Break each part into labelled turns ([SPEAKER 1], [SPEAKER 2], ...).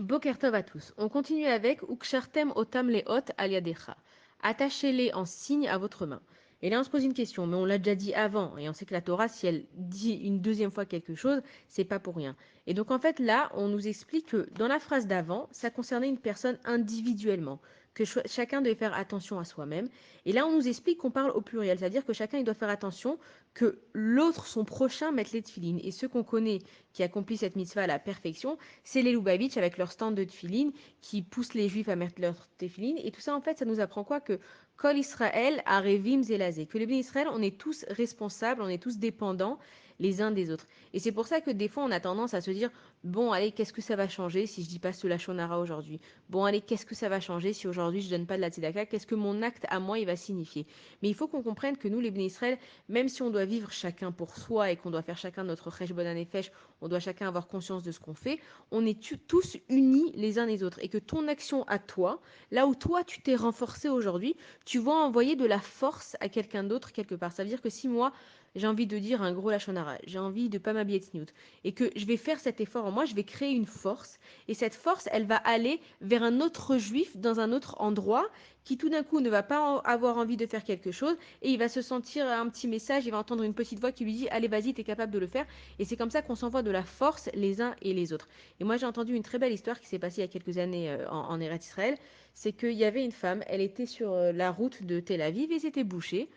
[SPEAKER 1] Boker Tov à tous. On continue avec Ukshartem otam leot al yadecha. Attachez-les en signe à votre main. Et là, on se pose une question, mais on l'a déjà dit avant, et on sait que la Torah, si elle dit une deuxième fois quelque chose, c'est pas pour rien. Et donc, en fait, là, on nous explique que dans la phrase d'avant, ça concernait une personne individuellement, que chacun devait faire attention à soi-même. Et là, on nous explique qu'on parle au pluriel, c'est-à-dire que chacun il doit faire attention que l'autre, son prochain, mette les tefilines. Et ceux qu'on connaît qui accomplissent cette mitzvah à la perfection, c'est les Lubavitch avec leur stand de tefilines qui poussent les juifs à mettre leurs tefilines. Et tout ça, en fait, ça nous apprend quoi? Que Kol Israël, Arevim Zelazé. Que les bénis Israël, on est tous responsables, on est tous dépendants les uns des autres. Et c'est pour ça que des fois, on a tendance à se dire, bon, allez, qu'est-ce que ça va changer si je dis pas ce Lachonara aujourd'hui? Bon, allez, qu'est-ce que ça va changer si aujourd'hui je donne pas de la tzedaka? Qu'est-ce que mon acte à moi, il va signifier? Mais il faut qu'on comprenne que nous, les bénis Israël, même si on doit vivre chacun pour soi et qu'on doit faire chacun notre Chesh Bonan Nefesh, on doit chacun avoir conscience de ce qu'on fait, on est tous unis les uns les autres. Et que ton action à toi, là où toi tu t'es renforcé aujourd'hui, tu vas envoyer de la force à quelqu'un d'autre quelque part. Ça veut dire que si moi, j'ai envie de dire un gros lachonara, j'ai envie de pas m'habiller de snoot, et que je vais faire cet effort en moi, je vais créer une force, et cette force, elle va aller vers un autre juif dans un autre endroit qui tout d'un coup ne va pas avoir envie de faire quelque chose, et il va se sentir un petit message, il va entendre une petite voix qui lui dit allez vas-y, t'es capable de le faire, et c'est comme ça qu'on s'envoie de la force les uns et les autres. Et moi j'ai entendu une très belle histoire qui s'est passée il y a quelques années en Eretz Israël, c'est qu'il y avait une femme, elle était sur la route de Tel Aviv et c'était bouché.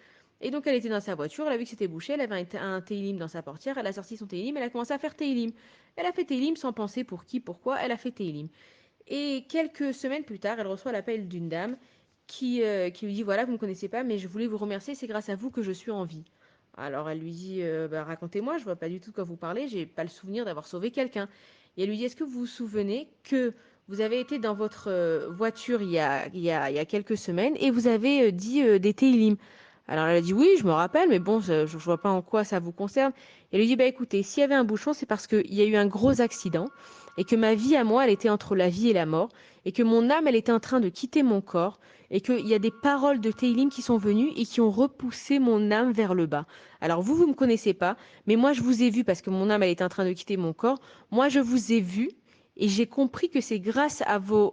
[SPEAKER 1] Et donc elle était dans sa voiture, elle a vu que c'était bouché, elle avait un Teilim dans sa portière, elle a sorti son Teilim, elle a commencé à faire Teilim. Elle a fait Teilim sans penser pour qui, pourquoi, elle a fait Teilim. Et quelques semaines plus tard, elle reçoit l'appel d'une dame qui lui dit, voilà, vous ne me connaissez pas, mais je voulais vous remercier, c'est grâce à vous que je suis en vie. Alors elle lui dit, bah, racontez-moi, je vois pas du tout de quoi vous parlez, j'ai pas le souvenir d'avoir sauvé quelqu'un. Et elle lui dit, est-ce que vous vous souvenez que vous avez été dans votre voiture il y a quelques semaines et vous avez dit des Teilim. Alors elle a dit, oui, je me rappelle, mais bon, je vois pas en quoi ça vous concerne. Et elle lui dit, bah écoutez, s'il y avait un bouchon, c'est parce qu'il y a eu un gros accident et que ma vie à moi, elle était entre la vie et la mort, et que mon âme, elle était en train de quitter mon corps, et qu'il y a des paroles de Teilim qui sont venues et qui ont repoussé mon âme vers le bas. Alors vous, vous me connaissez pas, mais moi, je vous ai vu parce que mon âme, elle était en train de quitter mon corps. Moi, je vous ai vu. Et j'ai compris que c'est grâce à vos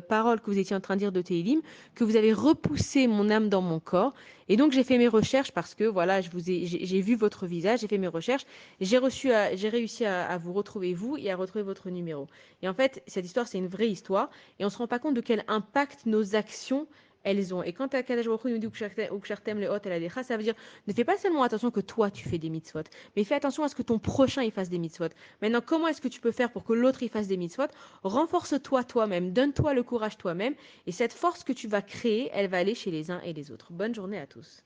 [SPEAKER 1] paroles que vous étiez en train de dire de Teilim que vous avez repoussé mon âme dans mon corps. Et donc j'ai fait mes recherches parce que voilà, j'ai vu votre visage, j'ai fait mes recherches, j'ai réussi à vous retrouver vous et à retrouver votre numéro. Et en fait, cette histoire, c'est une vraie histoire et on se rend pas compte de quel impact nos actions elles ont. Et quand Akadosh Baruch Hu nous dit Ukshartem le hot el adecha, ça veut dire ne fais pas seulement attention que toi tu fais des mitzvot, mais fais attention à ce que ton prochain il fasse des mitzvot. Maintenant, comment est-ce que tu peux faire pour que l'autre il fasse des mitzvot? Renforce-toi toi-même, donne-toi le courage toi-même et cette force que tu vas créer, elle va aller chez les uns et les autres. Bonne journée à tous.